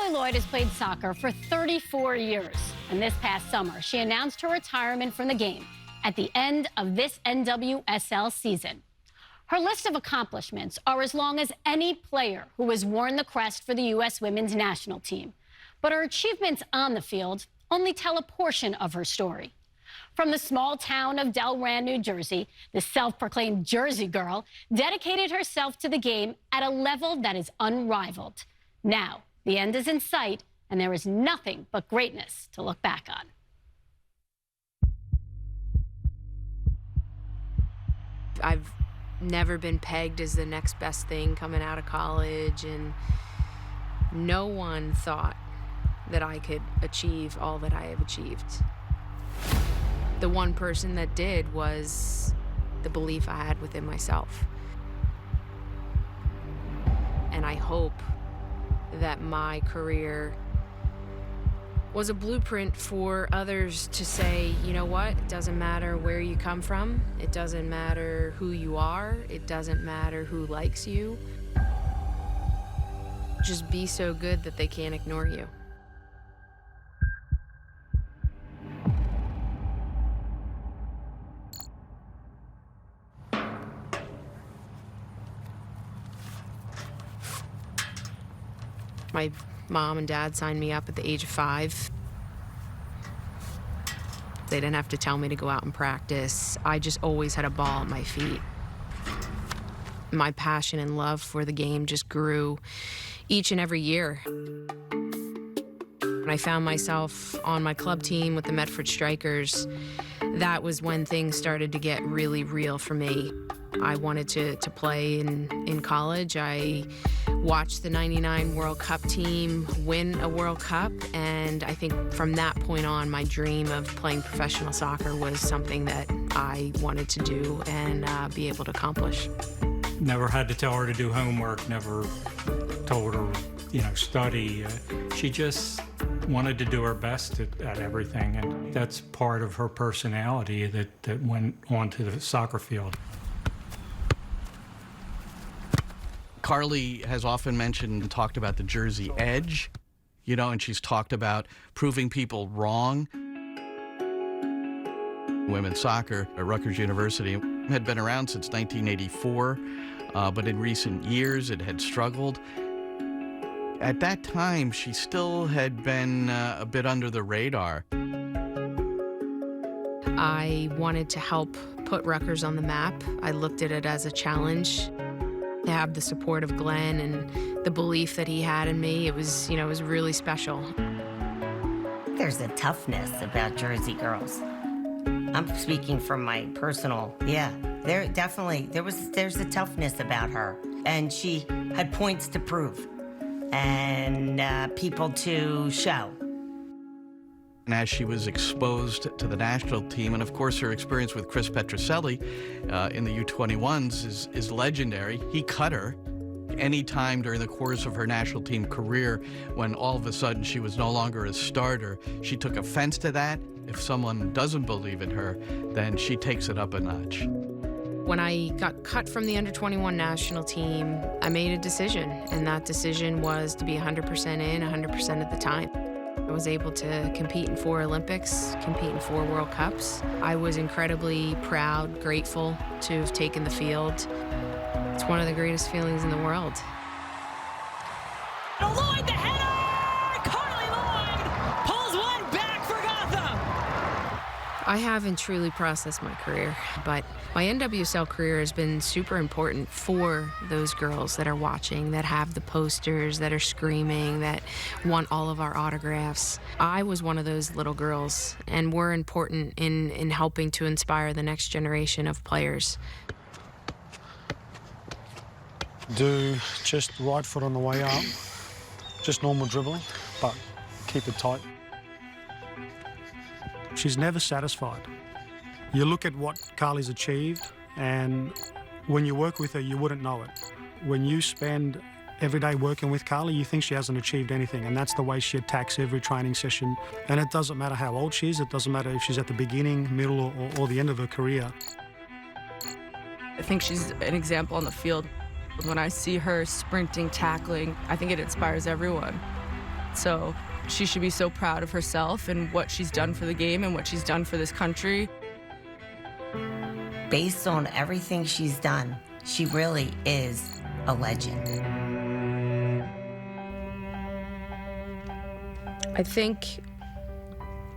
Carli Lloyd has played soccer for 34 years, and this past summer, she announced her retirement from the game at the end of this NWSL season. Her list of accomplishments are as long as any player who has worn the crest for the U.S. women's national team. But her achievements on the field only tell a portion of her story. From the small town of Delran, New Jersey, the self-proclaimed Jersey girl dedicated herself to the game at a level that is unrivaled. Now, the end is in sight, and there is nothing but greatness to look back on. I've never been pegged as the next best thing coming out of college, and no one thought that I could achieve all that I have achieved. The one person that did was the belief I had within myself. And I hope that my career was a blueprint for others to say, you know what, it doesn't matter where you come from, it doesn't matter who you are, it doesn't matter who likes you. Just be so good that they can't ignore you. My mom and dad signed me up at the age of 5. They didn't have to tell me to go out and practice. I just always had a ball at my feet. My passion and love for the game just grew each and every year. When I found myself on my club team with the Medford Strikers, that was when things started to get really real for me. I wanted to play in college. I watched the '99 World Cup team win a World Cup, and I think from that point on, my dream of playing professional soccer was something that I wanted to do and be able to accomplish. Never had to tell her to do homework, never told her, study. She just wanted to do her best at everything, and that's part of her personality that went onto the soccer field. Carli has often mentioned and talked about the Jersey edge, and she's talked about proving people wrong. Women's soccer at Rutgers University had been around since 1984, but in recent years it had struggled. At that time, she still had been a bit under the radar. I wanted to help put Rutgers on the map. I looked at it as a challenge. To have the support of Glenn and the belief that he had in me, it was really special. There's a toughness about Jersey girls. I'm speaking from my personal, there's a toughness about her. And she had points to prove and people to show. And as she was exposed to the national team, and of course her experience with Chris Petroselli in the U21s is legendary. He cut her any time during the course of her national team career when all of a sudden she was no longer a starter. She took offense to that. If someone doesn't believe in her, then she takes it up a notch. When I got cut from the under-21 national team, I made a decision, and that decision was to be 100% in 100% of the time. I was able to compete in 4 Olympics, compete in 4 World Cups. I was incredibly proud, grateful to have taken the field. It's one of the greatest feelings in the world. Lloyd, the header! Carli Lloyd pulls one back for Gotham! I haven't truly processed my career, but my NWSL career has been super important for those girls that are watching, that have the posters, that are screaming, that want all of our autographs. I was one of those little girls, and we're important in helping to inspire the next generation of players. Do just right foot on the way up, just normal dribbling, but keep it tight. She's never satisfied. You look at what Carli's achieved, and when you work with her, you wouldn't know it. When you spend every day working with Carli, you think she hasn't achieved anything, and that's the way she attacks every training session. And it doesn't matter how old she is, it doesn't matter if she's at the beginning, middle, or the end of her career. I think she's an example on the field. When I see her sprinting, tackling, I think it inspires everyone. So she should be so proud of herself and what she's done for the game and what she's done for this country. Based on everything she's done, she really is a legend. I think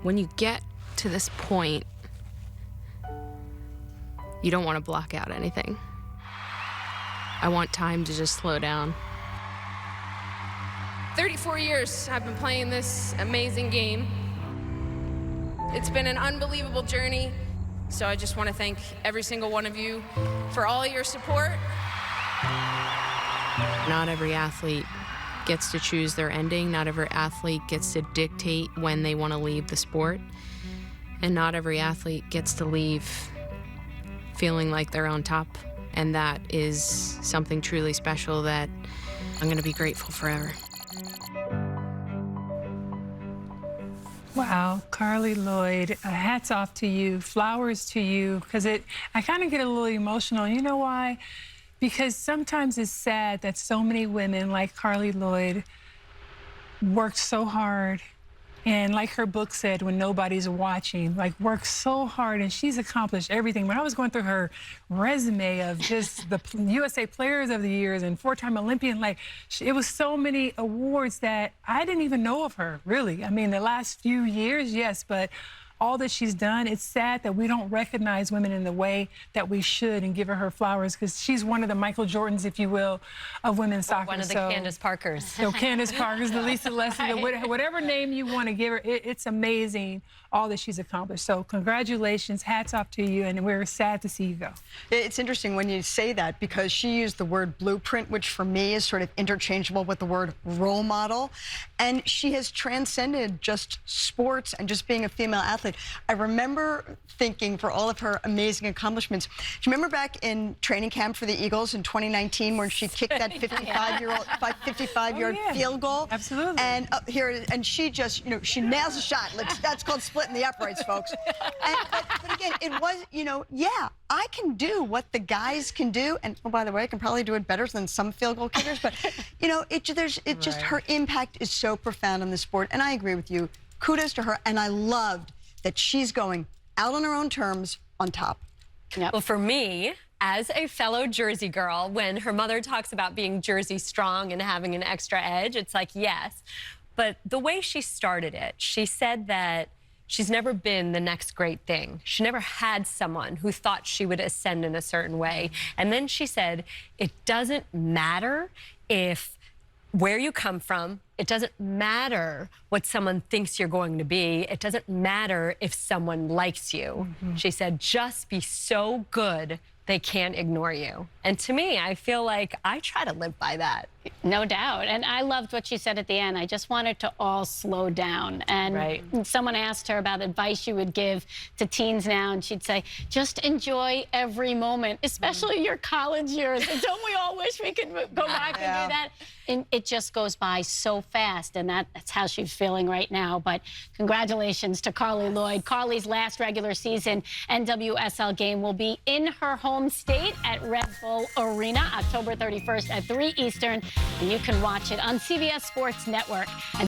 when you get to this point, you don't want to block out anything. I want time to just slow down. 34 years I've been playing this amazing game. It's been an unbelievable journey, so I just want to thank every single one of you for all your support. Not every athlete gets to choose their ending. Not every athlete gets to dictate when they want to leave the sport. And not every athlete gets to leave feeling like they're on top. And that is something truly special that I'm going to be grateful forever. Wow, Carli Lloyd, hats off to you, flowers to you, because I kind of get a little emotional. You know why? Because sometimes it's sad that so many women like Carli Lloyd worked so hard, and like her book said, when nobody's watching, like worked so hard, and she's accomplished everything. When I was going through her resume of just the USA Players of the Years and 4-time Olympian, like it was so many awards that I didn't even know of her, really. I mean, the last few years, yes, but all that she's done, it's sad that we don't recognize women in the way that we should and give her flowers, because she's one of the Michael Jordans, if you will, of women's soccer. One of the Candace Parkers. So Candace Parkers, the Lisa Leslie, whatever name you want to give her, it's amazing all that she's accomplished. So congratulations, hats off to you, and we're sad to see you go. It's interesting when you say that, because she used the word blueprint, which for me is sort of interchangeable with the word role model. And she has transcended just sports and just being a female athlete. I remember thinking, for all of her amazing accomplishments, do you remember back in training camp for the Eagles in 2019 when she kicked that 55-yard field goal? Absolutely. And here it is, and she just, she nails a shot. That's called splitting the uprights, folks. But again, it was, yeah, I can do what the guys can do, and oh, by the way, I can probably do it better than some field goal kickers. But just her impact is so profound in the sport, and I agree with you. Kudos to her, and I loved that she's going out on her own terms on top. Yep. Well, for me, as a fellow Jersey girl, when her mother talks about being Jersey strong and having an extra edge, it's like, yes. But the way she started it, she said that she's never been the next great thing. She never had someone who thought she would ascend in a certain way. And then she said, it doesn't matter where you come from. It doesn't matter what someone thinks you're going to be. It doesn't matter if someone likes you. Mm-hmm. She said, just be so good they can't ignore you. And to me, I feel like I try to live by that. No doubt. And I loved what she said at the end. I just wanted to all slow down. And someone asked her about advice she would give to teens now, and she'd say, just enjoy every moment, especially your college years. And don't we all wish we could go back and do that? And it just goes by so fast, and that's how she's feeling right now. But congratulations to Carli Lloyd. Carli's last regular season NWSL game will be in her home state at Red Bull Arena, October 31st at 3 Eastern. And you can watch it on CBS Sports Network.